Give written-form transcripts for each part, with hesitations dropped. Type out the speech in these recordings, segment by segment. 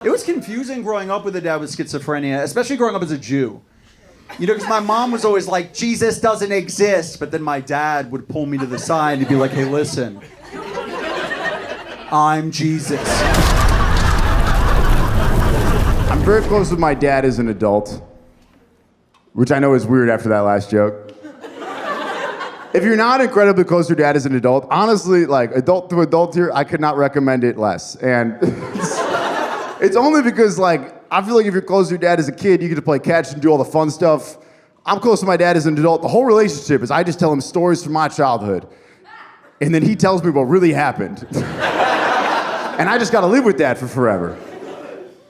It was confusing growing up with a dad with schizophrenia, especially growing up as a Jew. You know, because my mom was always like, Jesus doesn't exist. But then my dad would pull me to the side and he'd be like, hey, listen, I'm Jesus. I'm very close with my dad as an adult, which I know is weird after that last joke. If you're not incredibly close to your dad as an adult, honestly, like adult to adult here, I could not recommend it less. And it's only because, like, I feel like if you're close to your dad as a kid, you get to play catch and do all the fun stuff. I'm close to my dad as an adult. The whole relationship is I just tell him stories from my childhood. And then he tells me what really happened. And I just got to live with that for forever.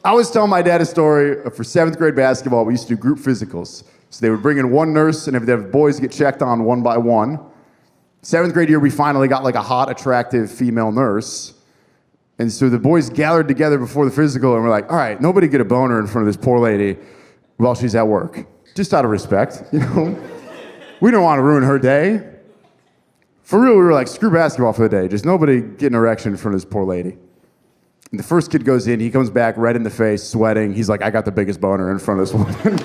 I was telling my dad a story for 7th grade basketball. We used to do group physicals. So they would bring in one nurse, and if the boys get checked on one by one. 7th grade year, we finally got like a hot, attractive female nurse. And so the boys gathered together before the physical, and we're like, all right, nobody get a boner in front of this poor lady while she's at work. Just out of respect, you know? We don't want to ruin her day. For real, we were like, screw basketball for the day. Just nobody get an erection in front of this poor lady. And the first kid goes in, he comes back red in the face, sweating. He's like, I got the biggest boner in front of this woman.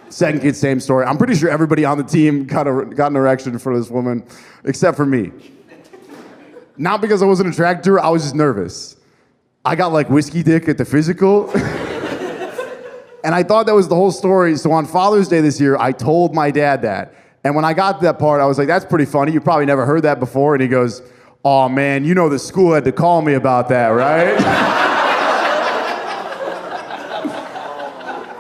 Second kid, same story. I'm pretty sure everybody on the team got an erection in front of this woman, except for me. Not because I wasn't attracted to her, I was just nervous. I got like whiskey dick at the physical. And I thought that was the whole story. So on Father's Day this year, I told my dad that. And when I got to that part, I was like, that's pretty funny. You probably never heard that before. And he goes, oh man, you know the school had to call me about that, right?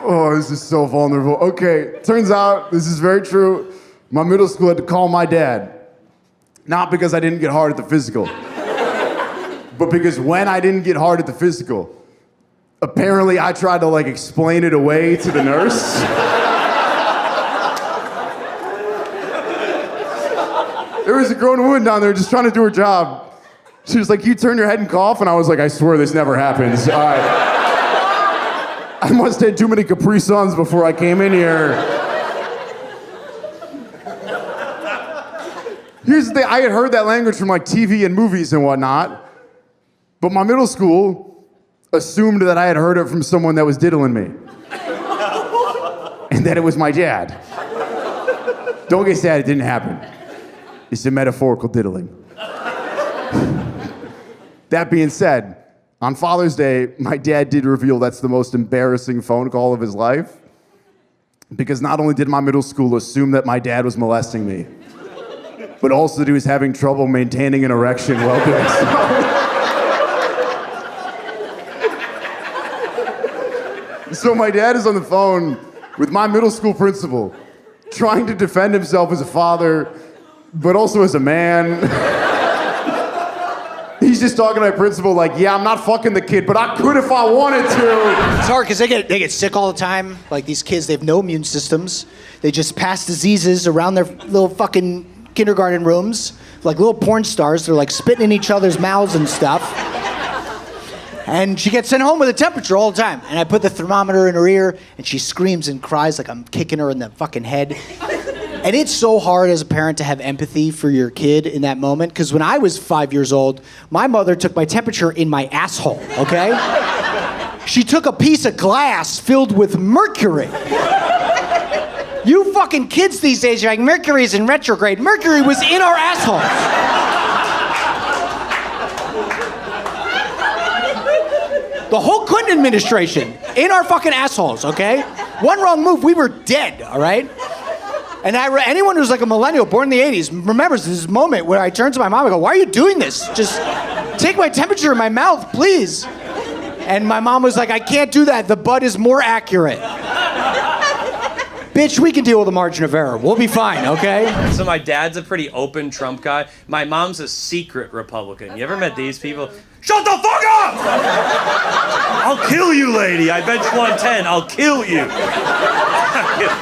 Oh, this is so vulnerable. Okay, turns out this is very true. My middle school had to call my dad. Not because I didn't get hard at the physical, but because when I didn't get hard at the physical, apparently I tried to like explain it away to the nurse. There was a grown woman down there just trying to do her job. She was like, you turn your head and cough? And I was like, I swear this never happens. All right. I must have had too many Capri Suns before I came in here. Here's the thing, I had heard that language from like TV and movies and whatnot, but my middle school assumed that I had heard it from someone that was diddling me. And that it was my dad. Don't get sad, it didn't happen. It's a metaphorical diddling. That being said, on Father's Day, my dad did reveal that's the most embarrassing phone call of his life. Because not only did my middle school assume that my dad was molesting me, but also that he was having trouble maintaining an erection while doing so. So my dad is on the phone with my middle school principal, trying to defend himself as a father, but also as a man. He's just talking to my principal like, yeah, I'm not fucking the kid, but I could if I wanted to. It's hard because they get sick all the time. Like these kids, they have no immune systems. They just pass diseases around their little fucking kindergarten rooms. Like little porn stars. They're like spitting in each other's mouths and stuff. And she gets sent home with a temperature all the time. And I put the thermometer in her ear and she screams and cries like I'm kicking her in the fucking head. And it's so hard as a parent to have empathy for your kid in that moment. Because when I was 5 years old, my mother took my temperature in my asshole, okay? She took a piece of glass filled with mercury. You fucking kids these days are like, Mercury's in retrograde. Mercury was in our assholes. The whole Clinton administration in our fucking assholes, okay? One wrong move, we were dead, all right? And anyone who's like a millennial born in the 80s remembers this moment where I turn to my mom and go, why are you doing this? Just take my temperature in my mouth, please. And my mom was like, I can't do that. The bud is more accurate. Bitch, we can deal with a margin of error. We'll be fine, okay? So my dad's a pretty open Trump guy. My mom's a secret Republican. You ever met these people? Shut the fuck up! I'll kill you, lady. I bench 110. I'll kill you.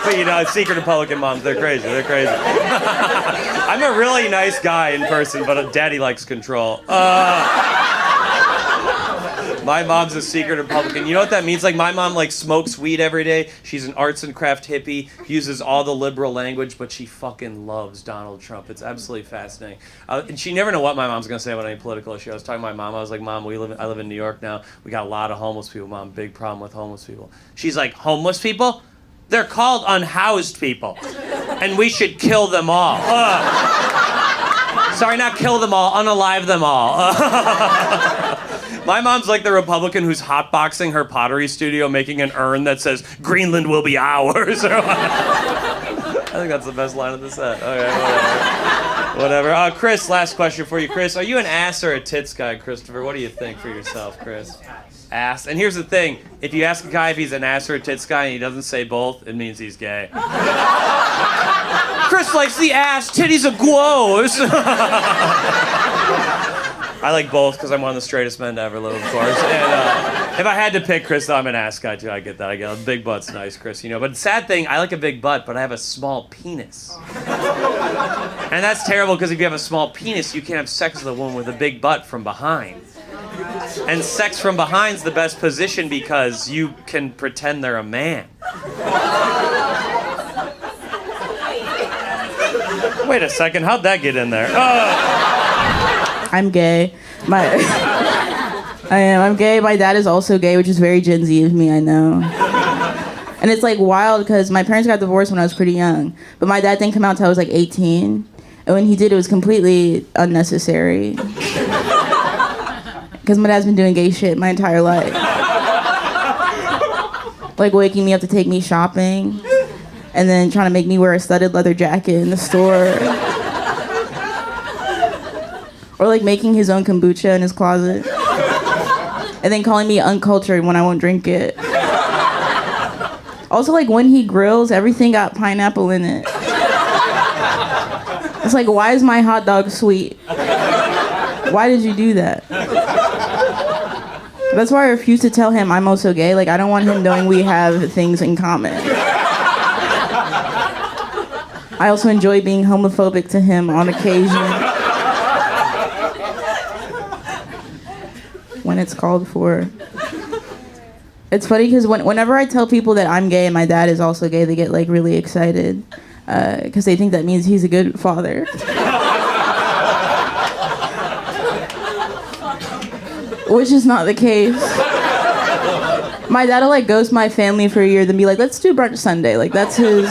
But you know, secret Republican moms, they're crazy. They're crazy. I'm a really nice guy in person, but daddy likes control. My My mom's a secret Republican. You know what that means? Like, my mom, like, smokes weed every day. She's an arts and craft hippie, uses all the liberal language, but she fucking loves Donald Trump. It's absolutely fascinating. And she never know what my mom's going to say about any political issue. I was talking to my mom. I was like, Mom, I live in New York now. We got a lot of homeless people, Mom. Big problem with homeless people. She's like, homeless people? They're called unhoused people. And we should kill them all. Sorry, not kill them all, unalive them all. My mom's like the Republican who's hotboxing her pottery studio, making an urn that says, Greenland will be ours. I think that's the best line of the set. Okay, whatever. Chris, last question for you. Chris, are you an ass or a tits guy, Christopher? What do you think for yourself, Chris? Ass. And here's the thing. If you ask a guy if he's an ass or a tits guy and he doesn't say both, it means he's gay. Chris likes the ass, titties are gross. I like both because I'm one of the straightest men to ever live, of course. And if I had to pick, Chris, I'm an ass guy too. I get that. I get it. Big butt's nice, Chris. You know. But sad thing, I like a big butt, but I have a small penis. And that's terrible because if you have a small penis, you can't have sex with a woman with a big butt from behind. And sex from behind's the best position because you can pretend they're a man. Wait a second, how'd that get in there? I'm gay. I'm gay. My dad is also gay, which is very Gen Z of me, I know. And it's like wild because my parents got divorced when I was pretty young. But my dad didn't come out until I was like 18. And when he did, it was completely unnecessary. Because my dad's been doing gay shit my entire life. Like waking me up to take me shopping. And then trying to make me wear a studded leather jacket in the store. Or like making his own kombucha in his closet. And then calling me uncultured when I won't drink it. Also, like when he grills, everything got pineapple in it. It's like, why is my hot dog sweet? Why did you do that? That's why I refuse to tell him I'm also gay. Like, I don't want him knowing we have things in common. I also enjoy being homophobic to him on occasion. When it's called for. It's funny because whenever I tell people that I'm gay and my dad is also gay, they get like really excited because they think that means he's a good father. Which is not the case. My dad will like ghost my family for a year, then be like, let's do brunch Sunday. Like that's his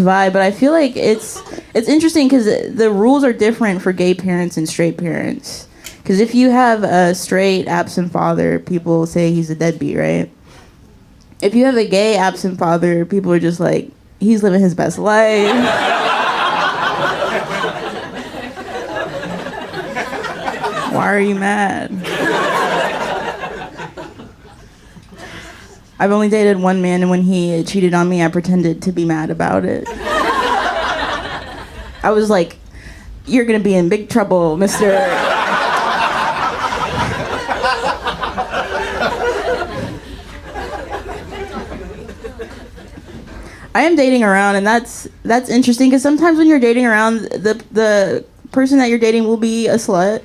vibe. But I feel like it's interesting because the rules are different for gay parents and straight parents. Because if you have a straight absent father, people say he's a deadbeat, right? If you have a gay absent father, people are just like, he's living his best life. Why are you mad? I've only dated one man, and when he cheated on me, I pretended to be mad about it. I was like, you're gonna be in big trouble, mister. I am dating around, and that's interesting because sometimes when you're dating around, the person that you're dating will be a slut,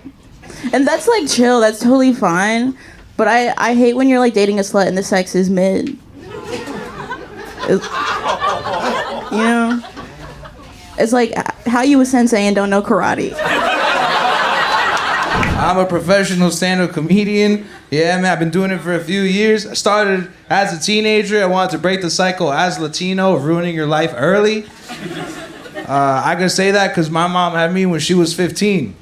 and that's like chill. That's totally fine. But I hate when you're like dating a slut and the sex is mid. You know, it's like how you a sensei and don't know karate. I'm a professional stand-up comedian. Yeah, man, I've been doing it for a few years. I started as a teenager. I wanted to break the cycle as Latino of ruining your life early. I can say that because my mom had me when she was 15.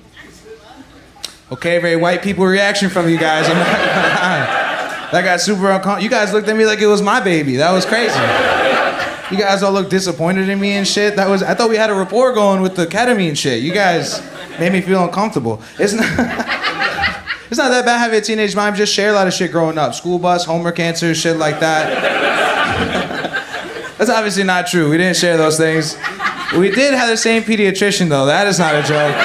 Okay, very white people reaction from you guys. I'm not gonna lie. That got super uncomfortable. You guys looked at me like it was my baby. That was crazy. You guys all looked disappointed in me and shit. I thought we had a rapport going with the ketamine shit. You guys made me feel uncomfortable. It's not that bad having a teenage mom. Just share a lot of shit growing up. School bus, homework answers, shit like that. That's obviously not true. We didn't share those things. We did have the same pediatrician, though. That is not a joke.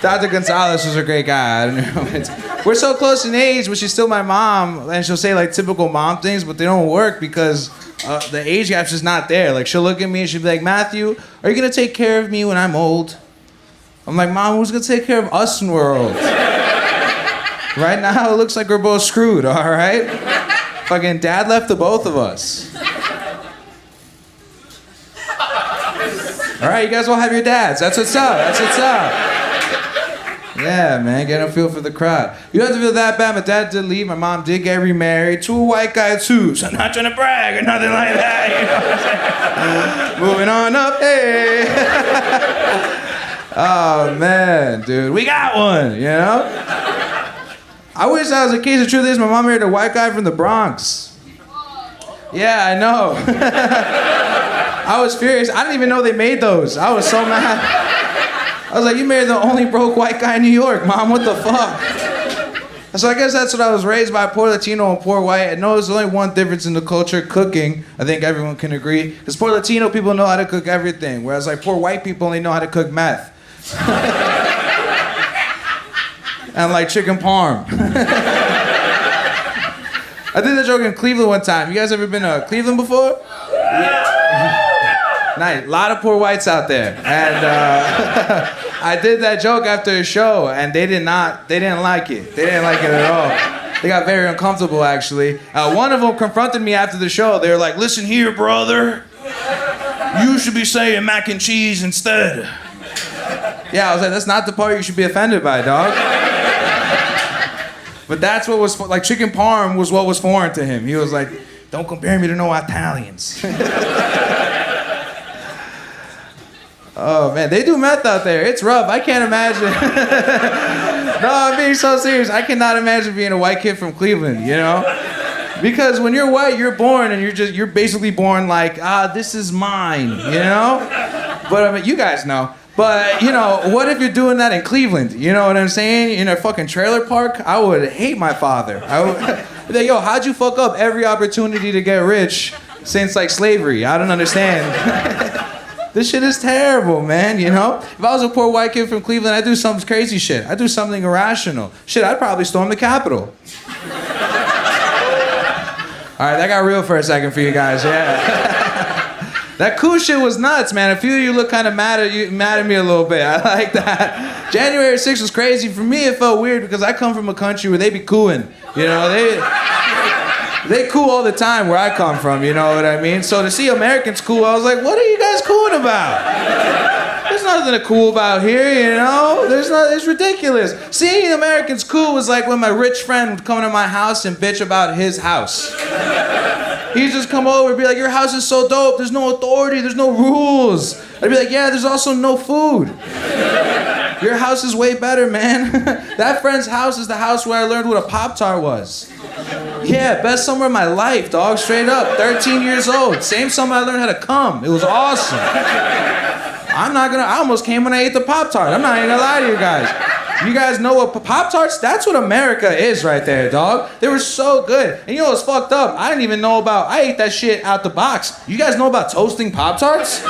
Dr. Gonzalez was a great guy. I don't know. We're so close in age, but she's still my mom, and she'll say like typical mom things, but they don't work because the age gap's just not there. Like she'll look at me and she'll be like, Matthew, are you gonna take care of me when I'm old? I'm like, Mom, who's gonna take care of us when we're old? Right now, it looks like we're both screwed, all right? Fucking dad left the both of us. All right, you guys all have your dads. That's what's up. That's what's up. Yeah, man, get a feel for the crowd. You have to feel that bad. My dad did leave. My mom did get remarried to a white guy, too. So I'm not trying to brag or nothing like that. You know what I'm saying? Moving on up, hey. Oh, man, dude. We got one, you know? I wish that was the case. The truth is, my mom married a white guy from the Bronx. Yeah, I know. I was furious. I didn't even know they made those. I was so mad. I was like, you married the only broke white guy in New York, Mom. What the fuck? So I guess that's what I was raised by, poor Latino and poor white. I know there's only one difference in the culture, cooking. I think everyone can agree. Because poor Latino people know how to cook everything, whereas like poor white people only know how to cook meth. And like chicken parm. I did the joke in Cleveland one time. You guys ever been to Cleveland before? Yeah. Nice. A lot of poor whites out there. And I did that joke after a show, and they didn't like it. They didn't like it at all. They got very uncomfortable, actually. One of them confronted me after the show. They were like, listen here, brother. You should be saying mac and cheese instead. Yeah, I was like, that's not the part you should be offended by, dog. But that's what was, like, chicken parm was what was foreign to him. He was like, don't compare me to no Italians. Oh, man, they do meth out there. It's rough. I can't imagine. No, I'm being so serious. I cannot imagine being a white kid from Cleveland, you know? Because when you're white, you're born and you're basically born like, this is mine, you know? But I mean, you guys know. But, you know, what if you're doing that in Cleveland? You know what I'm saying? In a fucking trailer park? I would hate my father. I would be like, yo, how'd you fuck up every opportunity to get rich since, like, slavery? I don't understand. This shit is terrible, man, you know? If I was a poor white kid from Cleveland, I'd do some crazy shit. I'd do something irrational. Shit, I'd probably storm the Capitol. All right, that got real for a second for you guys, yeah. That cool shit was nuts, man. A few of you look kind of mad at me a little bit. I like that. January 6th was crazy. For me, it felt weird because I come from a country where they be cooling. You know, they cool all the time where I come from, you know what I mean? So to see Americans cool, I was like, what are you guys cooling about? There's nothing to cool about here, you know? It's ridiculous. Seeing Americans cool was like when my rich friend would come to my house and bitch about his house. He'd just come over and be like, your house is so dope, there's no authority, there's no rules. I'd be like, yeah, there's also no food. Your house is way better, man. That friend's house is the house where I learned what a Pop-Tart was. Yeah, best summer of my life, dog, straight up. 13 years old. Same summer I learned how to come. It was awesome. I almost came when I ate the Pop-Tart. I'm not even gonna lie to you guys. You guys know what Pop-Tarts? That's what America is right there, dog. They were so good. And you know what's fucked up? I didn't even know I ate that shit out the box. You guys know about toasting Pop-Tarts?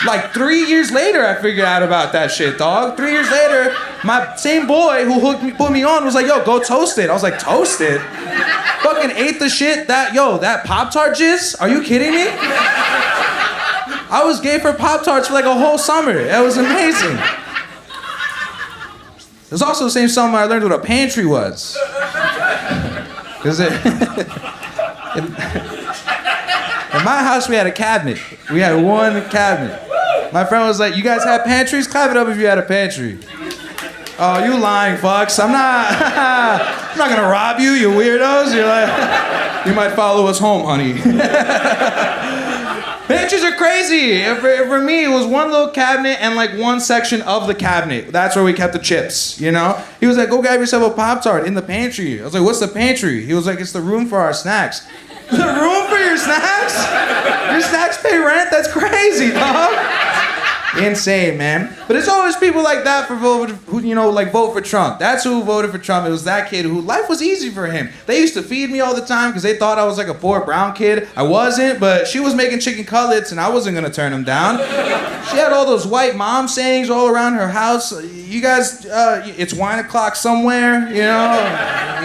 Like 3 years later, I figured out about that shit, dog. 3 years later, my same boy who put me on was like, yo, go toast it. I was like, toast it? Fucking ate the shit that Pop-Tart jizz? Are you kidding me? I was gay for Pop-Tarts for like a whole summer. It was amazing. It was also the same summer I learned what a pantry was. Because in my house, we had a cabinet. We had one cabinet. My friend was like, you guys have pantries? Clap it up if you had a pantry. Oh, you lying fucks. I'm not gonna rob you, you weirdos. You're like, you might follow us home, honey. Pantries are crazy. For me, it was one little cabinet and like one section of the cabinet. That's where we kept the chips, you know? He was like, go grab yourself a Pop-Tart in the pantry. I was like, what's the pantry? He was like, it's the room for our snacks. The room for your snacks? Your snacks pay rent? That's crazy, dog. Insane, man. But it's always people like that who vote for Trump. That's who voted for Trump. It was that kid who life was easy for him. They used to feed me all the time because they thought I was like a poor brown kid. I wasn't, but she was making chicken cutlets and I wasn't gonna turn them down. She had all those white mom sayings all around her house. You guys, it's wine o'clock somewhere, you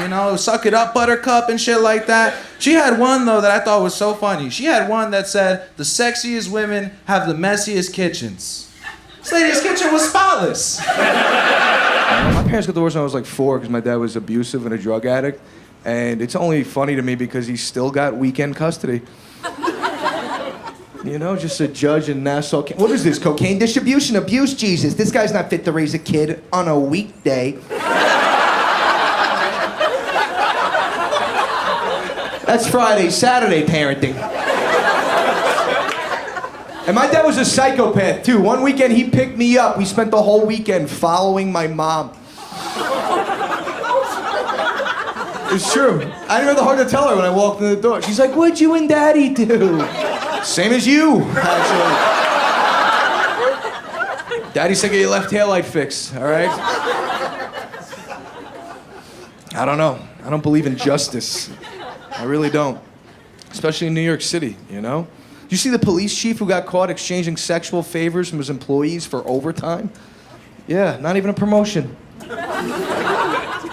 know, suck it up, buttercup and shit like that. She had one though that I thought was so funny. She had one that said, the sexiest women have the messiest kitchens. This lady's kitchen was spotless. My parents got divorced when I was like 4 because my dad was abusive and a drug addict. And it's only funny to me because he's still got weekend custody. You know, just a judge in Nassau. What is this, cocaine distribution? Abuse? Jesus, this guy's not fit to raise a kid on a weekday. That's Friday, Saturday parenting. And my dad was a psychopath, too. One weekend, he picked me up. We spent the whole weekend following my mom. It's true. I didn't have the heart to tell her when I walked in the door. She's like, what'd you and Daddy do? Same as you, actually. Daddy said get your left taillight fixed, all right? I don't know. I don't believe in justice. I really don't. Especially in New York City, you know? Do you see the police chief who got caught exchanging sexual favors from his employees for overtime? Yeah, not even a promotion.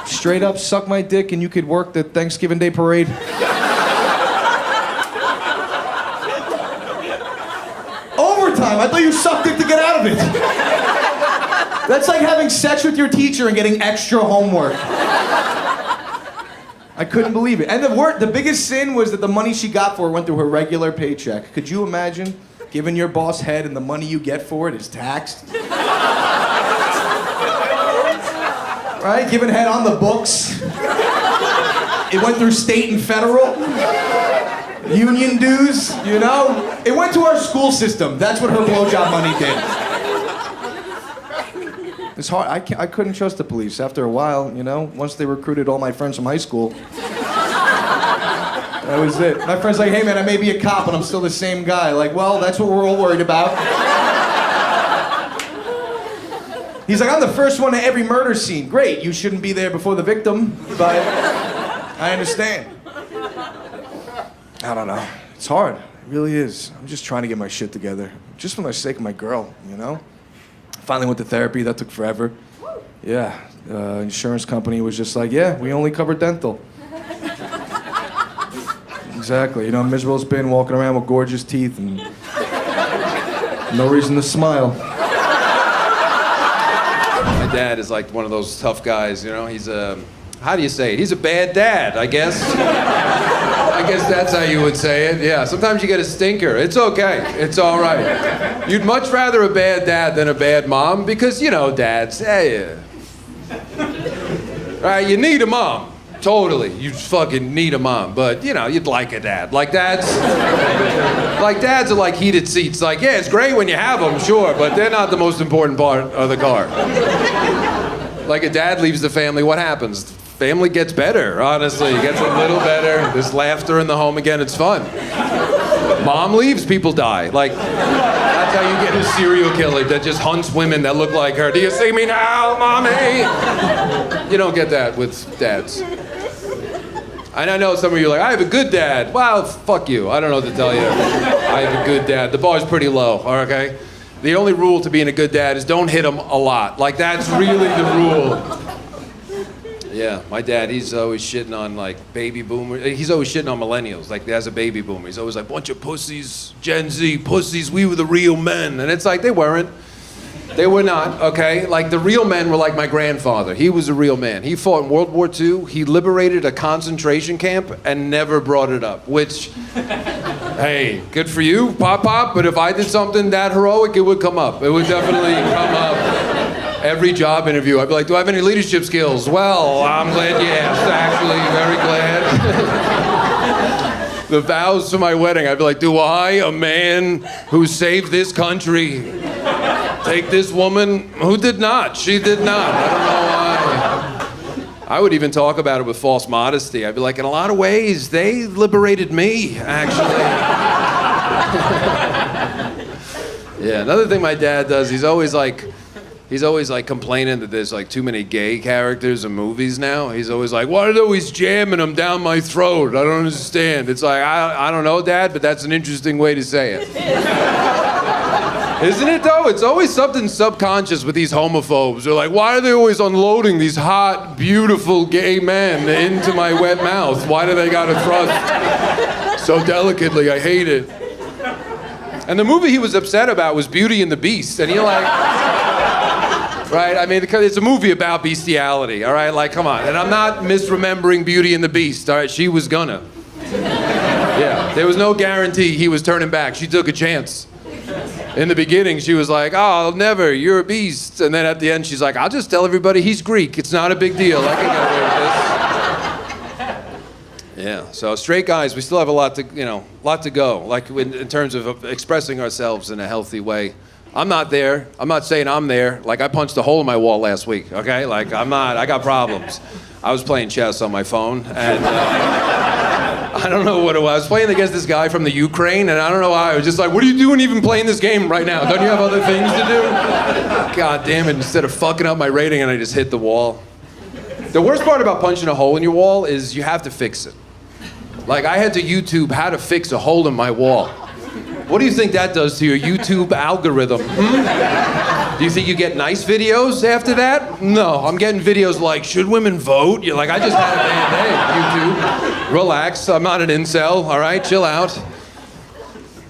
Straight up, suck my dick and you could work the Thanksgiving Day parade. Overtime? I thought you sucked dick to get out of it. That's like having sex with your teacher and getting extra homework. I couldn't believe it. And the biggest sin was that the money she got for it went through her regular paycheck. Could you imagine giving your boss head and the money you get for it is taxed? Right? Giving head on the books. It went through state and federal. Union dues, you know? It went to our school system. That's what her blowjob money did. It's hard. I couldn't trust the police after a while, you know? Once they recruited all my friends from high school. That was it. My friend's like, hey man, I may be a cop, but I'm still the same guy. Like, well, that's what we're all worried about. He's like, I'm the first one to every murder scene. Great, you shouldn't be there before the victim, but I understand. I don't know. It's hard. It really is. I'm just trying to get my shit together. Just for the sake of my girl, you know? Finally went to therapy. That took forever. Yeah. Insurance company was just like, yeah, we only cover dental. Exactly. You know, miserable as bin, walking around with gorgeous teeth and no reason to smile. My dad is like one of those tough guys, you know? He's a, how do you say it? He's a bad dad, I guess. I guess that's how you would say it. Yeah, sometimes you get a stinker. It's okay. It's all right. You'd much rather a bad dad than a bad mom because, you know, dads, hey, right, you need a mom. Totally. You fucking need a mom. But, you know, you'd like a dad. Like dads are like heated seats. Like, yeah, it's great when you have them, sure, but they're not the most important part of the car. Like a dad leaves the family, what happens? Family gets better, honestly. It gets a little better. There's laughter in the home again. It's fun. Mom leaves, people die. Like, that's how you get a serial killer that just hunts women that look like her. Do you see me now, mommy? You don't get that with dads. And I know some of you are like, I have a good dad. Well, fuck you. I don't know what to tell you. I have a good dad. The bar's pretty low, okay? The only rule to being a good dad is don't hit him a lot. Like, that's really the rule. Yeah, my dad, he's always shitting on, like, baby boomers. He's always shitting on millennials, like, as a baby boomer. He's always like, bunch of pussies, Gen Z pussies, we were the real men. And it's like, they weren't. They were not, okay? Like, the real men were like my grandfather. He was a real man. He fought in World War II. He liberated a concentration camp and never brought it up, which, hey, good for you, pop, but if I did something that heroic, it would come up. It would definitely come up. Every job interview, I'd be like, do I have any leadership skills? Well, I'm glad you asked, actually, very glad. The vows for my wedding, I'd be like, do I, a man who saved this country, take this woman who did not? She did not. I don't know why. I would even talk about it with false modesty. I'd be like, in a lot of ways, they liberated me, actually. Yeah, another thing my dad does, he's always like complaining that there's like too many gay characters in movies now. He's always like, why are they always jamming them down my throat? I don't understand. It's like, I don't know, Dad, but that's an interesting way to say it. Isn't it though? It's always something subconscious with these homophobes. They're like, why are they always unloading these hot, beautiful gay men into my wet mouth? Why do they gotta thrust so delicately? I hate it. And the movie he was upset about was Beauty and the Beast. And right? I mean, because it's a movie about bestiality, all right? Like, come on. And I'm not misremembering Beauty and the Beast, all right? She was gonna. Yeah, there was no guarantee he was turning back. She took a chance. In the beginning, she was like, oh, I'll never, you're a beast. And then at the end, she's like, I'll just tell everybody he's Greek. It's not a big deal. I can get away with this. Yeah, so straight guys, we still have a lot to go, like in terms of expressing ourselves in a healthy way. I'm not there. I'm not saying I'm there. Like, I punched a hole in my wall last week, okay? Like, I got problems. I was playing chess on my phone, and I don't know what it was. I was playing against this guy from the Ukraine, and I don't know why. I was just like, what are you doing even playing this game right now? Don't you have other things to do? God damn it, instead of fucking up my rating, and I just hit the wall. The worst part about punching a hole in your wall is you have to fix it. Like, I had to YouTube how to fix a hole in my wall. What do you think that does to your YouTube algorithm? Do you think you get nice videos after that? No, I'm getting videos like, should women vote? You're like, I just had a bad day, YouTube. Relax, I'm not an incel, all right? Chill out.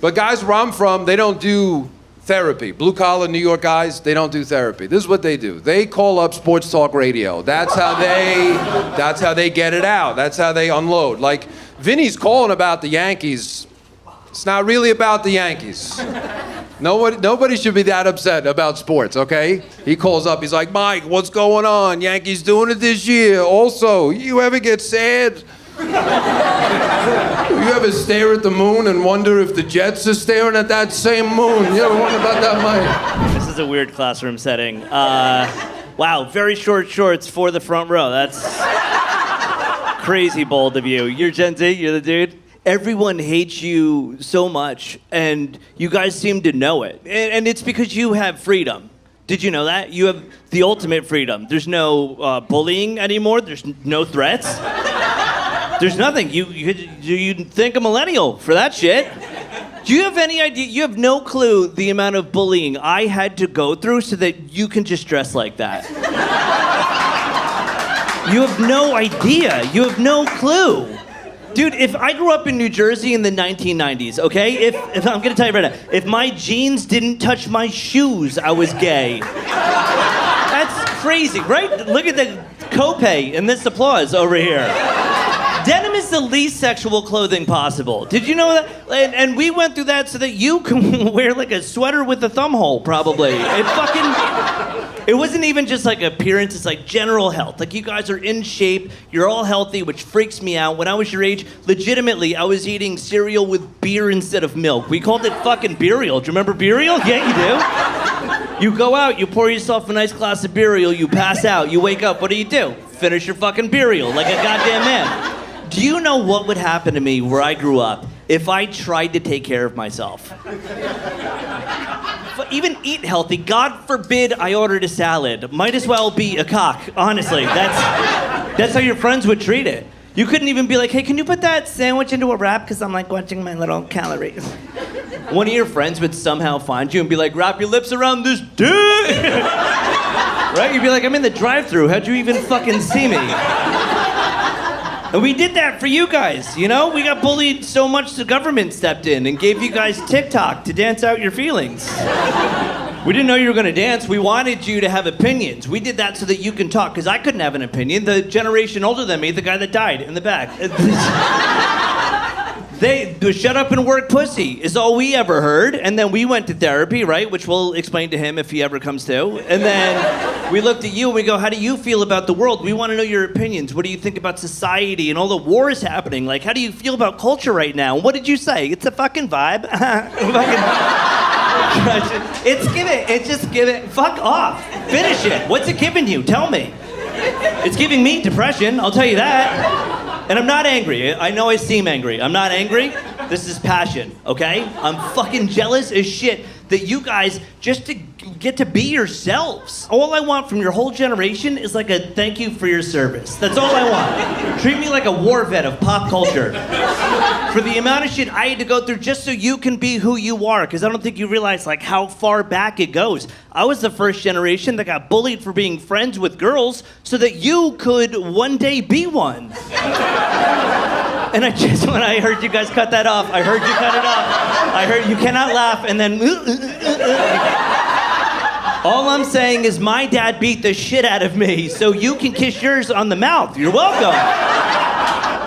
But guys where I'm from, they don't do therapy. Blue collar New York guys, they don't do therapy. This is what they do. They call up sports talk radio. That's how they get it out. That's how they unload. Like, Vinny's calling about the Yankees. It's not really about the Yankees. Nobody should be that upset about sports, okay? He calls up, he's like, Mike, what's going on? Yankees doing it this year. Also, you ever get sad? You ever stare at the moon and wonder if the Jets are staring at that same moon? You ever wonder about that, Mike? This is a weird classroom setting. Wow, very short shorts for the front row. That's crazy bold of you. You're Gen Z, you're the dude. Everyone hates you so much, and you guys seem to know it. And it's because you have freedom. Did you know that? You have the ultimate freedom. There's no bullying anymore. There's no threats. There's nothing. You think a millennial for that shit. Do you have any idea? You have no clue the amount of bullying I had to go through so that you can just dress like that. You have no idea. You have no clue. Dude, if I grew up in New Jersey in the 1990s, okay? If I'm gonna tell you right now, if my jeans didn't touch my shoes, I was gay. That's crazy, right? Look at the copay in this applause over here. Denim is the least sexual clothing possible. Did you know that? And we went through that so that you can wear like a sweater with a thumb hole, probably. It wasn't even just like appearance, it's like general health. Like, you guys are in shape, you're all healthy, which freaks me out. When I was your age, legitimately, I was eating cereal with beer instead of milk. We called it fucking Burial. Do you remember Burial? Yeah, you do. You go out, you pour yourself a nice glass of Burial, you pass out, you wake up, what do? Finish your fucking Burial like a goddamn man. Do you know what would happen to me where I grew up if I tried to take care of myself? Even eat healthy, God forbid I ordered a salad. Might as well be a cock, honestly. That's how your friends would treat it. You couldn't even be like, hey, can you put that sandwich into a wrap? Because I'm like watching my little calories. One of your friends would somehow find you and be like, wrap your lips around this dick. Right? You'd be like, I'm in the drive-thru. How'd you even fucking see me? And we did that for you guys, you know? We got bullied so much the government stepped in and gave you guys TikTok to dance out your feelings. We didn't know you were gonna dance. We wanted you to have opinions. We did that so that you can talk, because I couldn't have an opinion. The generation older than me, the guy that died in the back. They shut up and work pussy is all we ever heard. And then we went to therapy, right? Which we'll explain to him if he ever comes to. And then we looked at you and we go, how do you feel about the world? We want to know your opinions. What do you think about society and all the wars happening? Like, how do you feel about culture right now? And what did you say? It's a fucking vibe. It's just give it. Fuck off. Finish it. What's it giving you? Tell me. It's giving me depression, I'll tell you that. And I'm not angry. I know I seem angry. I'm not angry. This is passion, okay? I'm fucking jealous as shit that you guys just to get to be yourselves. All I want from your whole generation is like a thank you for your service. That's all I want. Treat me like a war vet of pop culture. For the amount of shit I had to go through just so you can be who you are, because I don't think you realize like how far back it goes. I was the first generation that got bullied for being friends with girls so that you could one day be one. And when I heard you guys cut that off, I heard you cut it off. I heard you cannot laugh and then All I'm saying is my dad beat the shit out of me, so you can kiss yours on the mouth. You're welcome.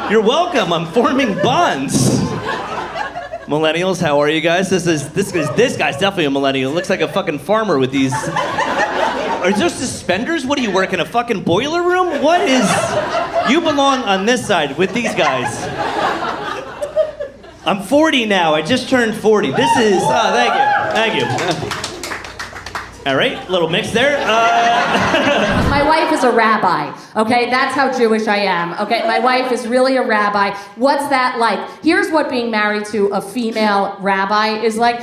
You're welcome. I'm forming bonds. Millennials, how are you guys? This guy's definitely a millennial. Looks like a fucking farmer with these. Are those suspenders? What do you work in a fucking boiler room? What is? You belong on this side with these guys. I'm 40 now. I just turned 40. This is. Oh, thank you. All right, little mix there. My wife is a rabbi, okay? That's how Jewish I am, okay? My wife is really a rabbi. What's that like? Here's what being married to a female rabbi is like.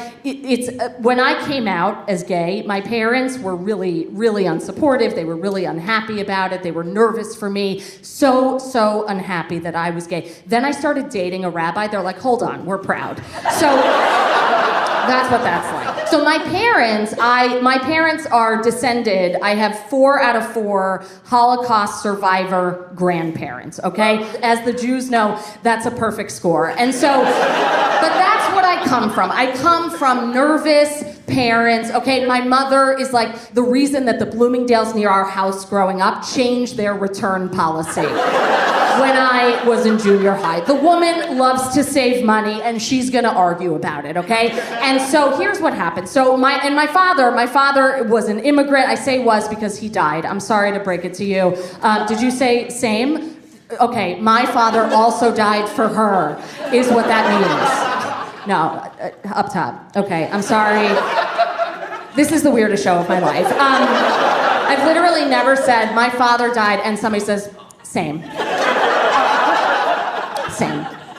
When I came out as gay, my parents were really, really unsupportive. They were really unhappy about it. They were nervous for me. So unhappy that I was gay. Then I started dating a rabbi. They're like, hold on, we're proud. So that's what that's like. So my parents are descended. I have 4 out of 4 Holocaust survivor grandparents, okay? As the Jews know, that's a perfect score. And so, but that's what I come from. I come from nervous parents, okay? My mother is like the reason that the Bloomingdale's near our house growing up changed their return policy when I was in junior high. The woman loves to save money and she's gonna argue about it, okay? And so here's what happened. So my father was an immigrant. I say was because he died. I'm sorry to break it to you. Did you say same? Okay, my father also died for her, is what that means. No, up top. Okay, I'm sorry. This is the weirdest show of my life. I've literally never said my father died and somebody says, same.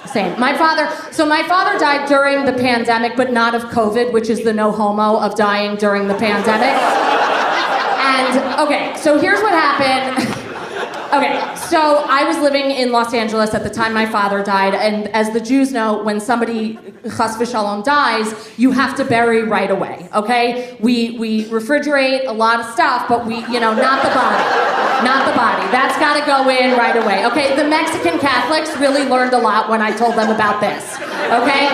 Same. My father died during the pandemic, but not of COVID, which is the no homo of dying during the pandemic. And, okay, so here's what happened. Okay, so I was living in Los Angeles at the time my father died, and as the Jews know, when somebody, chas v'shalom, dies, you have to bury right away, okay? We refrigerate a lot of stuff, but not the body. Not the body. That's gotta go in right away, okay? The Mexican Catholics really learned a lot when I told them about this, okay?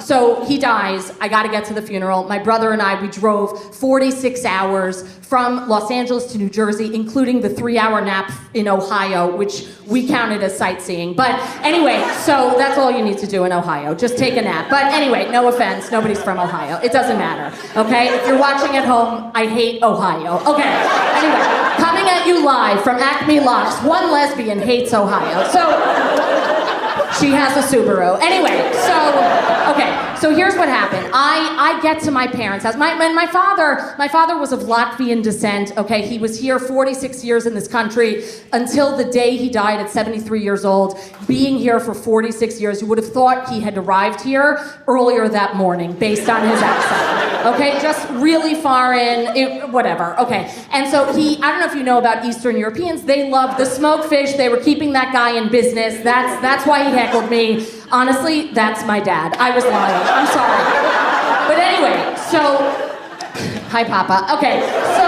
So he dies, I gotta get to the funeral. My brother and I, we drove 46 hours from Los Angeles to New Jersey, including the 3-hour nap in Ohio, which we counted as sightseeing. But anyway, so that's all you need to do in Ohio, just take a nap. But anyway, no offense, nobody's from Ohio. It doesn't matter, okay? If you're watching at home, I hate Ohio. Okay, anyway, coming at you live from Acme Locks, one lesbian hates Ohio. So, she has a Subaru. Anyway, so here's what happened. I get to my parents' house. My father was of Latvian descent, okay? He was here 46 years in this country until the day he died at 73 years old. Being here for 46 years, you would have thought he had arrived here earlier that morning based on his accent, okay? Just really far in, whatever, okay. And so I don't know if you know about Eastern Europeans, they love the smoked fish. They were keeping that guy in business. That's why he heckled me. Honestly, that's my dad. I was lying. I'm sorry. But anyway, hi, Papa. Okay, so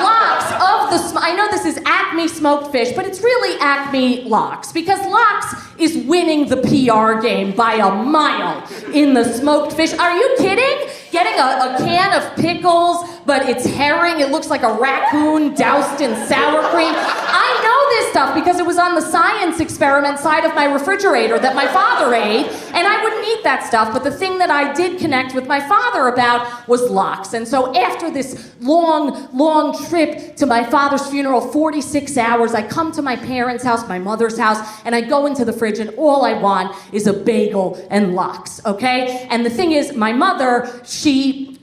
Lox of the, I know this is Acme smoked fish, but it's really Acme Lox, because Lox is winning the PR game by a mile in the smoked fish. Are you kidding? Getting a can of pickles, but it's herring. It looks like a raccoon doused in sour cream. I know this stuff because it was on the science experiment side of my refrigerator that my father ate, and I wouldn't eat that stuff, but the thing that I did connect with my father about was Lox. And so after this long trip to my father's funeral, 46 hours, I come to my parents' house, my mother's house, and I go into the fridge, and all I want is a bagel and Lox, okay? And the thing is, my mother, she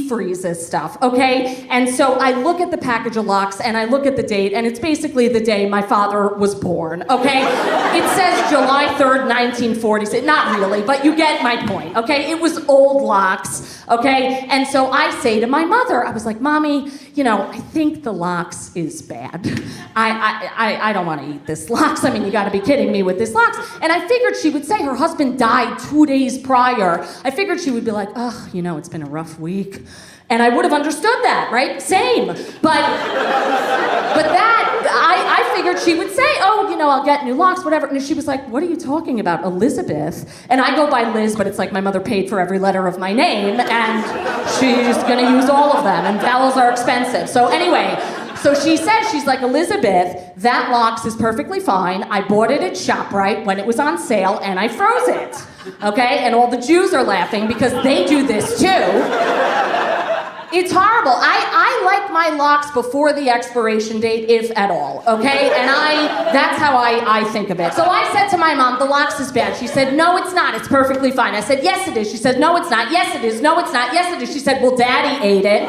freezes stuff, okay? And so I look at the package of Lox and I look at the date, and it's basically the day my father was born, okay? It says July 3rd, 1946. Not really, but you get my point, okay? It was old Lox, okay? And so I say to my mother, I was like, Mommy, I think the Lox is bad. I don't want to eat this Lox. I mean, you got to be kidding me with this Lox. And I figured she would say her husband died 2 days prior. I figured she would be like, it's been a rough week. And I would have understood that, right? Same. But that, I figured she would say, oh, you know, I'll get new locks, whatever. And she was like, what are you talking about, Elizabeth? And I go by Liz, but it's like my mother paid for every letter of my name, and she's gonna use all of them, and vowels are expensive. So anyway, so she says, she's like, Elizabeth, that locks is perfectly fine. I bought it at ShopRite when it was on sale, and I froze it. Okay? And all the Jews are laughing because they do this too. It's horrible. I like my locks before the expiration date, if at all, okay? And that's how I think of it. So I said to my mom, the locks is bad. She said, no, it's not. It's perfectly fine. I said, yes, it is. She said, no, it's not. Yes, it is. No, it's not. Yes, it is. She said, well, Daddy ate it.